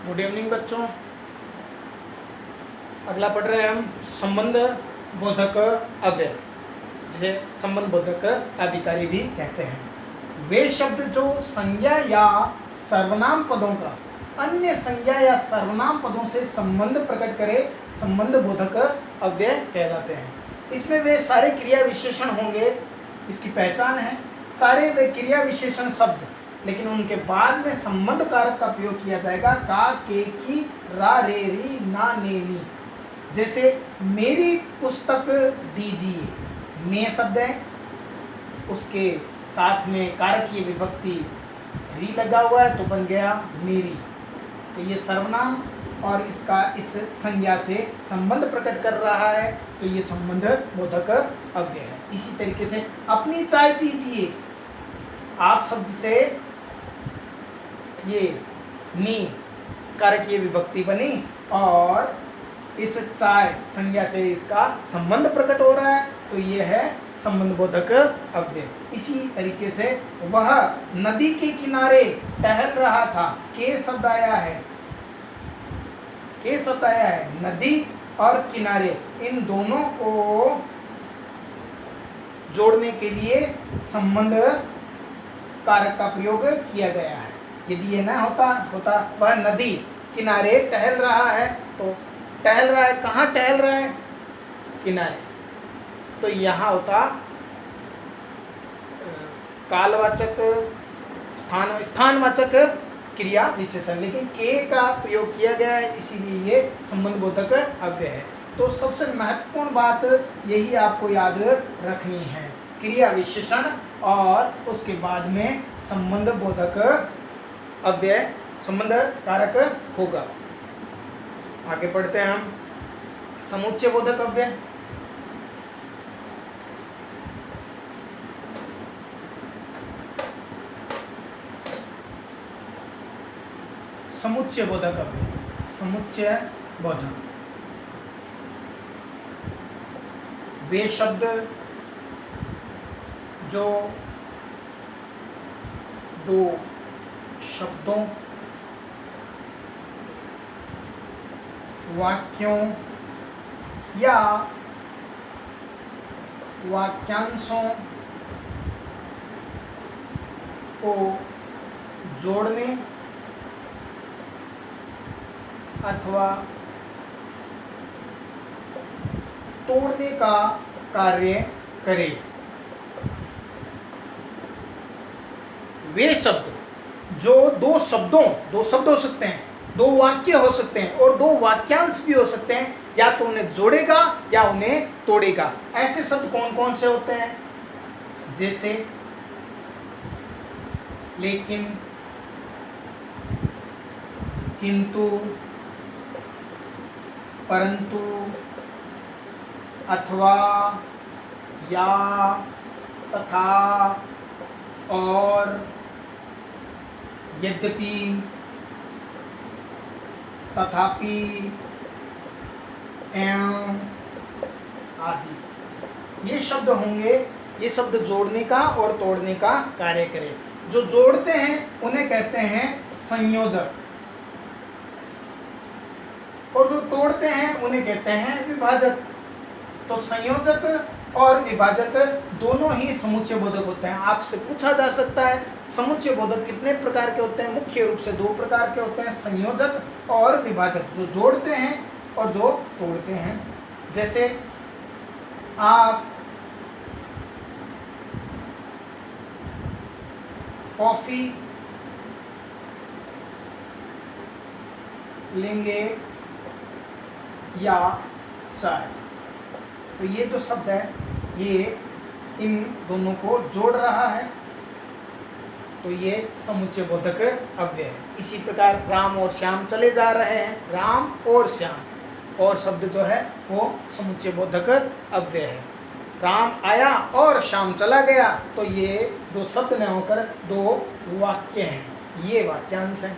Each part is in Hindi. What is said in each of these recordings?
गुड इवनिंग बच्चों। अगला पढ़ रहे हैं हम संबंध बोधक अव्यय, जिसे संबंध बोधक अभिकारी भी कहते हैं। वे शब्द जो संज्ञा या सर्वनाम पदों का अन्य संज्ञा या सर्वनाम पदों से संबंध प्रकट करे संबंध बोधक अव्यय कहलाते हैं। इसमें वे सारे क्रिया विशेषण होंगे, इसकी पहचान है। सारे वे क्रिया विशेषण शब्द, लेकिन उनके बाद में संबंध कारक का प्रयोग किया जाएगा। का, के, की, रा, रे, री, ना, ने, नी। जैसे मेरी पुस्तक दीजिए, ने शब्द है, उसके साथ में कारकीय विभक्ति री लगा हुआ है तो बन गया मेरी। तो ये सर्वनाम और इसका इस संज्ञा से संबंध प्रकट कर रहा है, तो ये संबंध बोधक अव्यय है। इसी तरीके से अपनी चाय पीजिए, आप शब्द से ये नी कारकीय विभक्ति बनी और इस चाय संज्ञा से इसका संबंध प्रकट हो रहा है, तो ये है संबंध बोधक अव्यय। इसी तरीके से वह नदी के किनारे टहल रहा था, के शब्द आया है, के शब्द आया है। नदी और किनारे इन दोनों को जोड़ने के लिए संबंध कारक का प्रयोग किया गया है। यदि ये न होता वह नदी किनारे टहल रहा है, तो टहल रहा है, कहाँ टहल रहा है? किनारे। तो यहाँ होता कालवाचक स्थानवाचक क्रिया विशेषण, लेकिन के का प्रयोग किया गया है, इसीलिए ये संबंध बोधक अव्यय है। तो सबसे महत्वपूर्ण बात यही आपको याद रखनी है, क्रिया विशेषण और उसके बाद में संबंध बोधक अव्यय संबंध कारक होगा। आगे पढ़ते हैं हम समुच्चय बोधक अव्यय। समुच्चय बोधक अव्यय, समुच्चय बोधक वे शब्द जो दो शब्दों, वाक्यों या वाक्यांशों को जोड़ने अथवा तोड़ने का कार्य करे। वे शब्द जो दो शब्द हो सकते हैं, दो वाक्य हो सकते हैं और दो वाक्यांश भी हो सकते हैं, या तो उन्हें जोड़ेगा या उन्हें तोड़ेगा। ऐसे शब्द कौन कौन से होते हैं? जैसे लेकिन, किंतु, परंतु, अथवा, या, तथा, और, यद्यपि, तथापि, एवं आदि। ये शब्द होंगे, ये शब्द जोड़ने का और तोड़ने का कार्य करें। जो जोड़ते हैं उन्हें कहते हैं संयोजक, और जो तोड़ते हैं उन्हें कहते हैं विभाजक। तो संयोजक और विभाजक दोनों ही समुच्चय बोधक होते हैं। आपसे पूछा जा सकता है समुच्चय बोधक कितने प्रकार के होते हैं? मुख्य रूप से दो प्रकार के होते हैं, संयोजक और विभाजक, जो जोड़ते हैं और जो तोड़ते हैं। जैसे आप कॉफी लेंगे या चाय, तो ये जो शब्द है ये इन दोनों को जोड़ रहा है, तो ये समुच्चय बोधक अव्यय है। इसी प्रकार राम और श्याम चले जा रहे हैं, राम और श्याम, और शब्द जो है वो समुच्चय बोधक अव्यय है। राम आया और श्याम चला गया, तो ये दो शब्द न होकर दो वाक्य हैं, ये वाक्यांश हैं।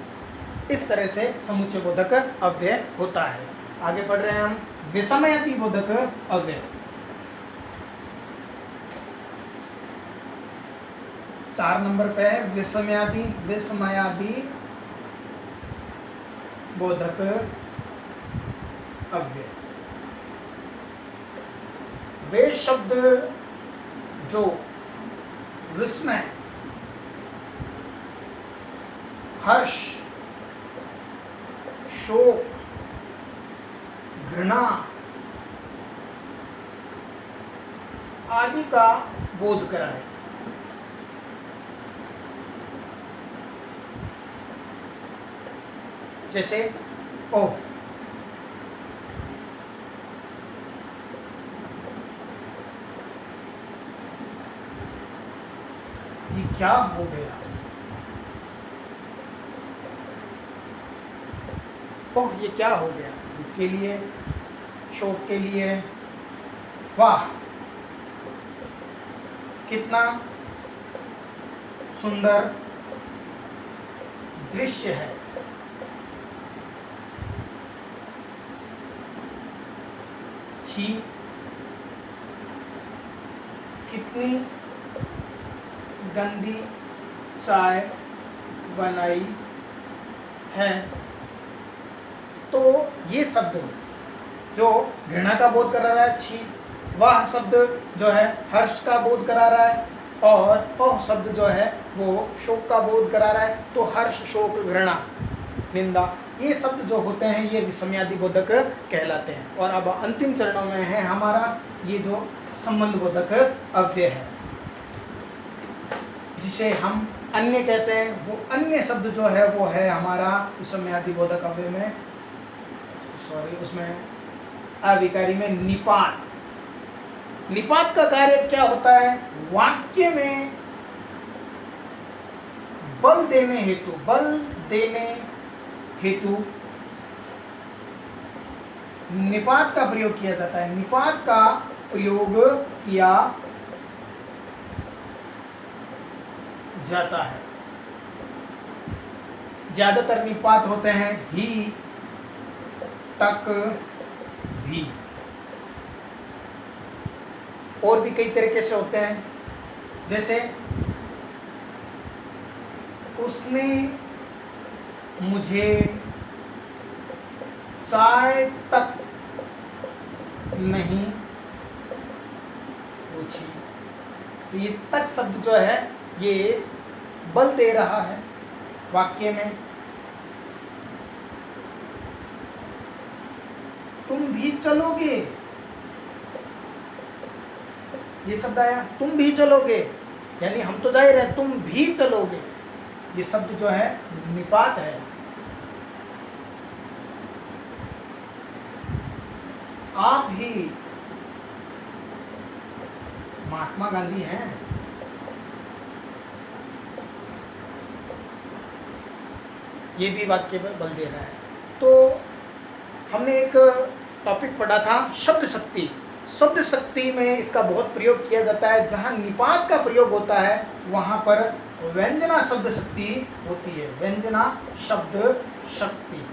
इस तरह से समुच्चय बोधक अव्यय होता है। आगे पढ़ रहे हैं हम विषमयादि बोधक अव्यय। 4 नंबर पे है विषमयादि बोधक अव्यय वे शब्द जो विस्मय, हर्ष, शोक, घृणा आदि का बोध कराए। जैसे ओह, ये क्या हो गया, ओह ये क्या हो गया, दुख के लिए, शोक के लिए, वाह कितना सुंदर दृश्य है। छी, कितनी गंदी चाय बनाई है। तो ये शब्द जो घृणा का बोध करा रहा है छी, वह शब्द जो है हर्ष का बोध करा रहा है, और ओह शब्द जो है वो शोक का बोध करा रहा है। तो हर्ष, शोक, घृणा, निंदा, ये शब्द जो होते हैं ये विषमयादि बोधक कहलाते हैं। और अब अंतिम चरणों में है हमारा ये जो संबंध बोधक अव्यय है, जिसे हम अन्य कहते हैं। वो अन्य शब्द जो है वो है हमारा विषमयादि बोधक अव्यय में, उसमें अविकारी में निपात। निपात का कार्य क्या होता है, वाक्य में बल देने हेतु निपात का प्रयोग किया जाता है। निपात का प्रयोग किया जाता है। ज्यादातर निपात होते हैं ही, तक, भी, और भी कई तरीके से होते हैं। जैसे उसने मुझे चाय तक नहीं पूछी। तो ये तक शब्द जो है ये बल दे रहा है वाक्य में। तुम भी चलोगे, ये शब्द आया, तुम भी चलोगे, यानी हम तो जा ही रहे, तुम भी चलोगे। ये शब्द जो है निपात है। आप ही महात्मा गांधी हैं। ये भी वाक्य पर बल दे रहा है। तो हमने एक टॉपिक पढ़ा था शब्द शक्ति। शब्द शक्ति में इसका बहुत प्रयोग किया जाता है। जहाँ निपात का प्रयोग होता है वहाँ पर व्यंजना शब्द शक्ति होती है। व्यंजना शब्द शक्ति।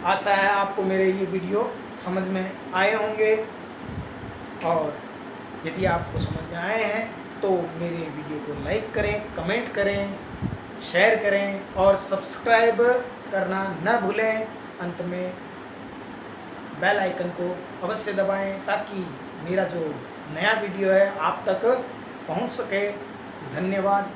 आशा है आपको मेरे ये वीडियो समझ में आए होंगे, और यदि आपको समझ में आए हैं तो मेरे वीडियो को लाइक करें, कमेंट करें, शेयर करें और सब्सक्राइब करना न भूलें। अंत में बेल आइकन को अवश्य दबाएं ताकि मेरा जो नया वीडियो है आप तक पहुंच सके। धन्यवाद।